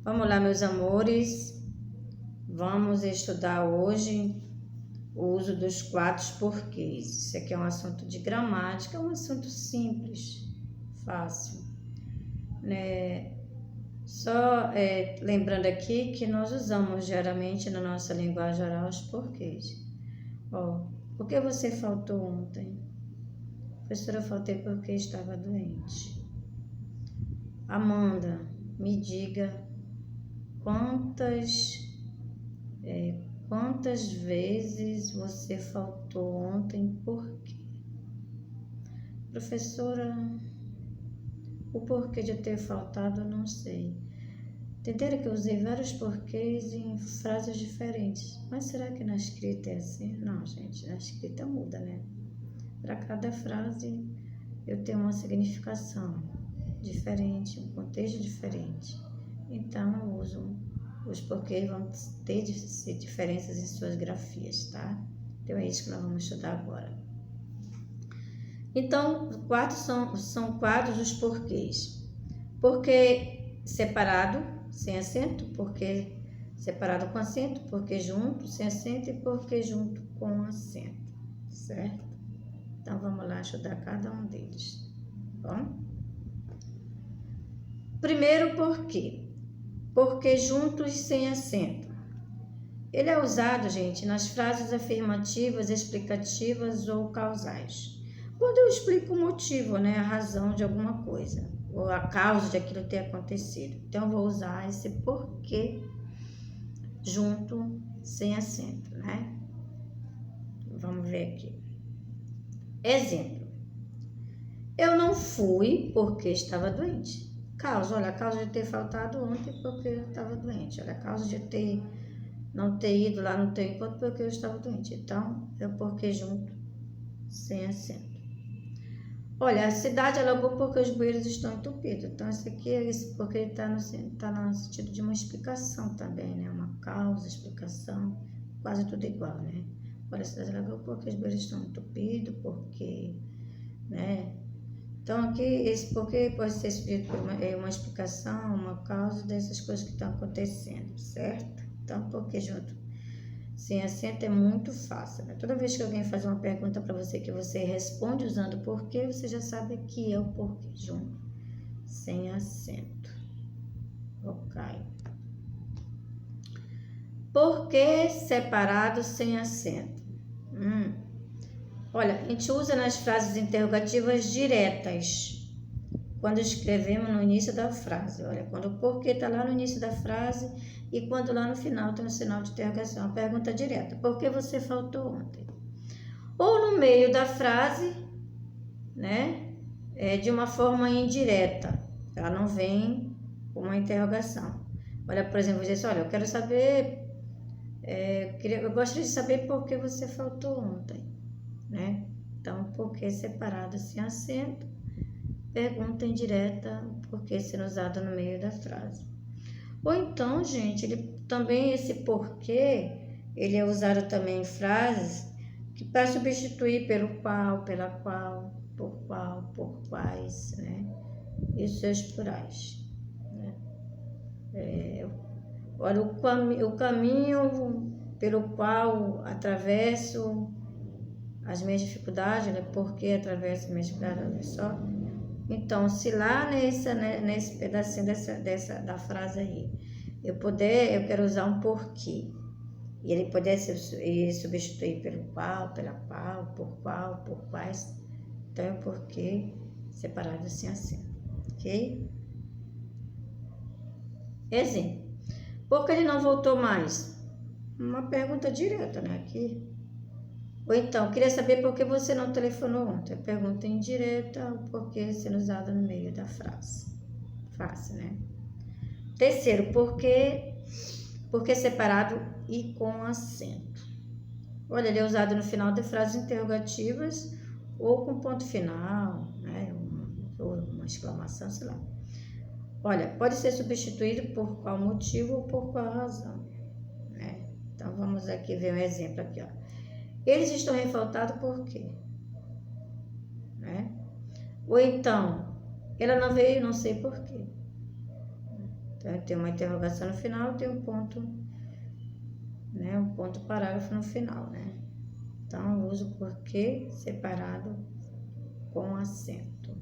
Vamos lá, meus amores. Vamos estudar hoje o uso dos quatro porquês. Isso aqui é um assunto de gramática, é um assunto simples, fácil, né? Só lembrando aqui que nós usamos geralmente na nossa linguagem oral os porquês. Ó, por que você faltou ontem? Professora, eu faltei porque estava doente. Amanda, me diga quantas vezes você faltou ontem, por quê? Professora, o porquê de eu ter faltado eu não sei. Entenderam que eu usei vários porquês em frases diferentes. Mas será que na escrita é assim? Não, gente, na escrita muda, né? Para cada frase eu tenho uma significação diferente, um contexto diferente. Então eu uso os porquês, vão ter diferenças em suas grafias, tá? Então é isso que nós vamos estudar agora. Então, são quadros dos porquês. Porquê separado, sem acento, porquê separado com acento, porquê junto, sem acento e porquê junto com acento, certo? Então vamos lá estudar cada um deles, bom? Primeiro porquê. Porquê juntos sem acento. Ele é usado, gente, nas frases afirmativas, explicativas ou causais. Quando eu explico o motivo, né, a razão de alguma coisa, ou a causa de aquilo ter acontecido. Então, eu vou usar esse porquê junto sem acento, né? Vamos ver aqui. Exemplo. Eu não fui porque estava doente. Causa, olha, a causa de ter faltado ontem porque eu estava doente. Olha, a causa de não ter ido lá no teu encontro porque eu estava doente. Então, é o porquê junto, sem acento. Olha, a cidade alagou porque os bueiros estão entupidos. Então, esse aqui é esse porque ele está no sentido de uma explicação também, né? Uma causa, explicação, quase tudo igual, né? Olha, a cidade alagou porque os bueiros estão entupidos, porque, né? Então, aqui, esse porquê pode ser escrito por uma explicação, uma causa dessas coisas que estão acontecendo, certo? Então, porquê junto sem acento é muito fácil, né? Toda vez que alguém faz uma pergunta para você que você responde usando porquê, você já sabe que é o porquê junto, sem acento. Ok. Porquê separado sem acento? Olha, a gente usa nas frases interrogativas diretas, quando escrevemos no início da frase. Olha, quando o porquê está lá no início da frase e quando lá no final tem um sinal de interrogação, uma pergunta direta. Por que você faltou ontem? Ou no meio da frase, né, de uma forma indireta. Ela não vem com uma interrogação. Olha, por exemplo, dizer assim, olha, eu quero saber, eu gostaria de saber por que você faltou ontem, né? Então, porquê separado sem acento, pergunta indireta, porquê sendo usada no meio da frase. Ou então, gente, esse porquê, ele é usado também em frases que para substituir pelo qual, pela qual, por quais, né? E os seus plurais, né? Olha, o caminho pelo qual atravesso as minhas dificuldades, né? Porque atravesso as minhas dificuldades, olha só. Então, se lá nesse pedacinho da frase aí, eu quero usar um porquê, e ele pudesse substituir pelo qual, pela qual, por quais, então é o porquê separado sem acento, ok? Exemplo. Por que ele não voltou mais? Uma pergunta direta, né, aqui. Ou então, queria saber por que você não telefonou ontem. Pergunta indireta, o porquê sendo usado no meio da frase. Fácil, né? Terceiro, porquê separado e com acento. Olha, ele é usado no final de frases interrogativas ou com ponto final, né? Ou uma exclamação, sei lá. Olha, pode ser substituído por qual motivo ou por qual razão, né? Então, vamos aqui ver um exemplo aqui, ó. Eles estão revoltados por quê? Né? Ou então, ela não veio, não sei por quê. Então, tem uma interrogação no final, tem um ponto, né? Um ponto parágrafo no final, né? Então, eu uso porquê separado com acento.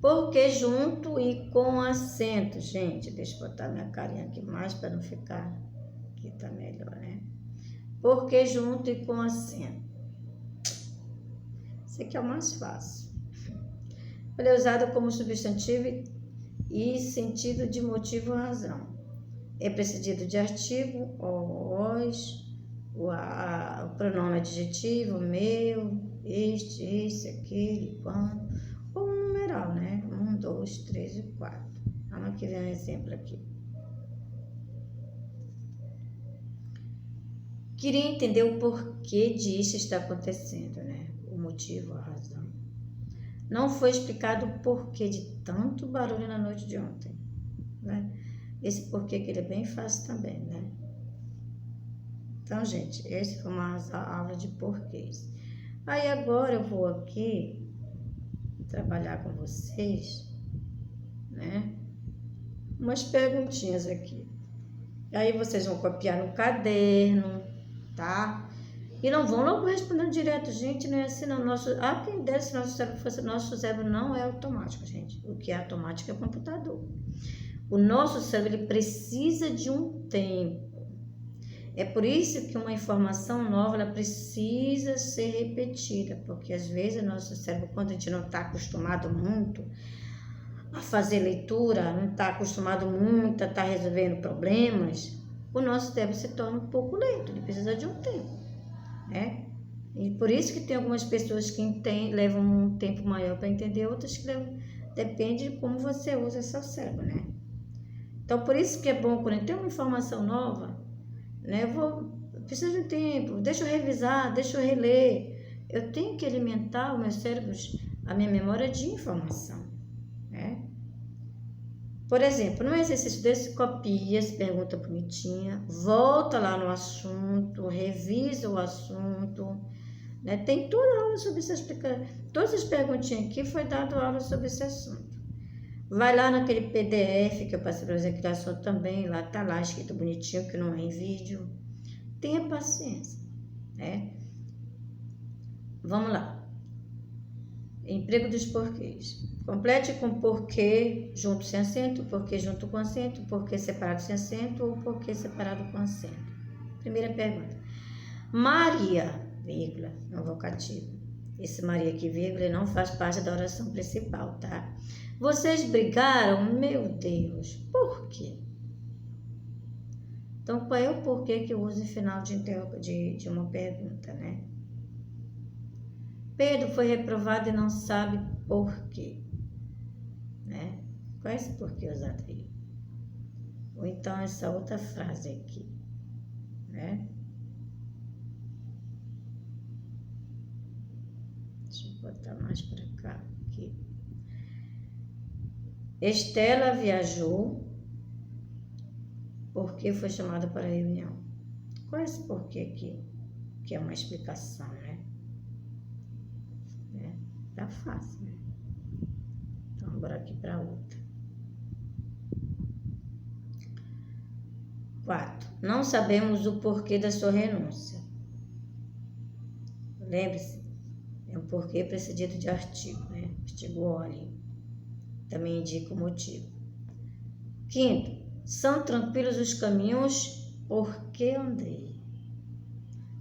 Porquê junto e com acento, gente. Deixa eu botar minha carinha aqui mais para não ficar... Aqui tá melhor, né? Porquê junto e com acento. Esse aqui é o mais fácil. Ele é usado como substantivo e sentido de motivo ou razão. É precedido de artigo, os, o pronome adjetivo, meu, este, esse, aquele, quando, ou um numeral, né? 1, 2, 3 e 4. Vamos aqui ver um exemplo aqui. Queria entender o porquê disso está acontecendo, né? O motivo, a razão. Não foi explicado o porquê de tanto barulho na noite de ontem, né? Esse porquê que ele é bem fácil também, né? Então, gente, esse foi uma aula de porquês. Aí agora eu vou aqui trabalhar com vocês, né? Umas perguntinhas aqui. Aí vocês vão copiar no caderno, tá? E não vão logo respondendo direto, gente, não é assim não. Quem dera se nosso cérebro fosse... Nosso cérebro não é automático, gente. O que é automático é o computador. O nosso cérebro, ele precisa de um tempo. É por isso que uma informação nova, ela precisa ser repetida, porque às vezes o nosso cérebro, quando a gente não está acostumado muito a fazer leitura, não está acostumado muito a estar resolvendo problemas, o nosso cérebro se torna um pouco lento, ele precisa de um tempo, né? E por isso que tem algumas pessoas que levam um tempo maior para entender, outras que levam, depende de como você usa seu cérebro, né? Então, por isso que é bom, quando tem uma informação nova, né? Eu preciso de um tempo, deixa eu revisar, deixa eu reler. Eu tenho que alimentar o meu cérebro, a minha memória de informação, né? Por exemplo, num exercício desse, copia, se pergunta bonitinha, volta lá no assunto, revisa o assunto, né? Tem toda a aula sobre isso, todas as perguntinhas aqui foi dado aula sobre esse assunto. Vai lá naquele PDF que eu passei para fazer criação também, lá tá lá escrito bonitinho, que não é em vídeo. Tenha paciência, né? Vamos lá. Emprego dos porquês. Complete com porquê junto sem acento, porquê junto com acento, porquê separado sem acento ou porquê separado com acento. Primeira pergunta. Maria, vírgula, no vocativo. Esse Maria aqui, vírgula, não faz parte da oração principal, tá? Vocês brigaram? Meu Deus, por quê? Então, qual é o porquê que eu uso em final de uma pergunta, né? Pedro foi reprovado e não sabe por quê, né? Qual é esse porquê usado aí? Ou então essa outra frase aqui, né? Deixa eu botar mais para cá, aqui. Estela viajou porque foi chamada para a reunião. Qual é esse porquê aqui? Que é uma explicação, né? Tá fácil, né? Então, bora aqui para outra. 4. Não sabemos o porquê da sua renúncia. Lembre-se, é um porquê precedido de artigo, né? Artigo olhe. Também indica o motivo. 5. São tranquilos os caminhos porque andei.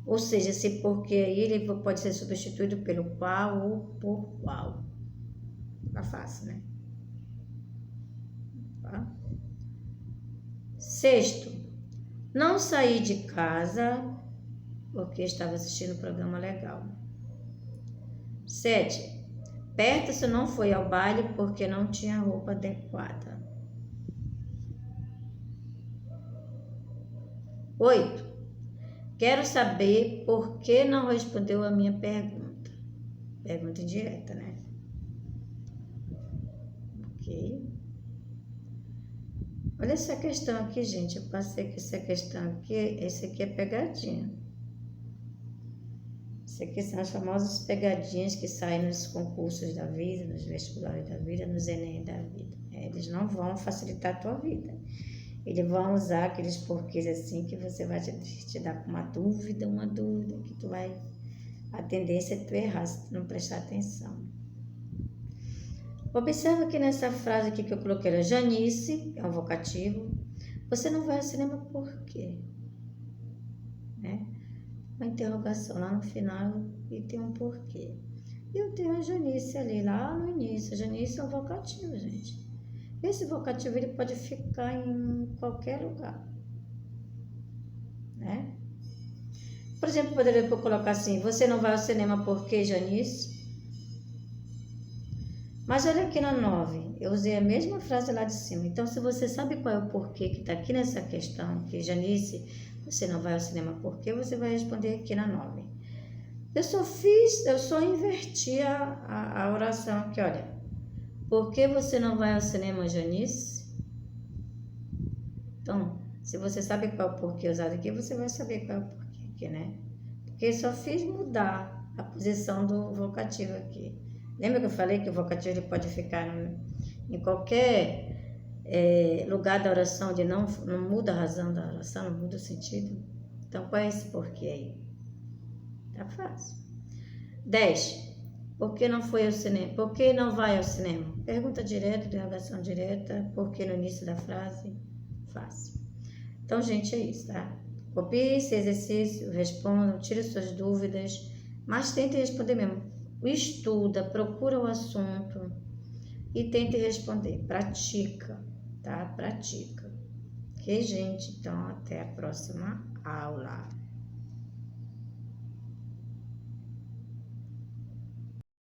Ou seja, esse porquê aí ele pode ser substituído pelo qual ou por qual. Tá fácil, né? Tá? 6. Não saí de casa porque estava assistindo um programa legal. 7. Perto-se não foi ao baile porque não tinha roupa adequada. 8. Quero saber por que não respondeu a minha pergunta. Pergunta indireta, né? Ok. Olha essa questão aqui, gente. Eu passei com essa questão aqui. Esse aqui é pegadinha. Isso aqui são as famosas pegadinhas que saem nos concursos da vida, nos vestibulares da vida, nos Enem da vida. Eles não vão facilitar a tua vida. Eles vão usar aqueles porquês assim que você vai te dar com uma dúvida que tu vai... A tendência é tu errar se tu não prestar atenção. Observa que nessa frase aqui que eu coloquei, era Janice, é um vocativo. Você não vai ao cinema por quê? Né? Uma interrogação lá no final e tem um porquê. E eu tenho a Janice ali, lá no início. A Janice é um vocativo, gente. Esse vocativo ele pode ficar em qualquer lugar, né? Por exemplo, poderia colocar assim, você não vai ao cinema por quê, Janice? Mas olha aqui na 9, eu usei a mesma frase lá de cima. Então, se você sabe qual é o porquê que está aqui nessa questão, que Janice, você não vai ao cinema por quê, você vai responder aqui na 9. Eu só inverti a oração aqui, olha. Por que você não vai ao cinema, Janice? Então, se você sabe qual é o porquê usado aqui, você vai saber qual é o porquê aqui, né? Porque eu só fiz mudar a posição do vocativo aqui. Lembra que eu falei que o vocativo ele pode ficar em qualquer lugar da oração, não muda a razão da oração, não muda o sentido? Então, qual é esse porquê aí? Tá fácil. 10. Por que não foi ao cinema? Por que não vai ao cinema? Pergunta direta, interrogação direta. Por que no início da frase? Fácil. Então, gente, é isso, tá? Copie esse exercício, respondam, tire suas dúvidas, mas tente responder mesmo. Estuda, procura o assunto e tente responder. Pratica, tá? Pratica. Ok, gente? Então, até a próxima aula.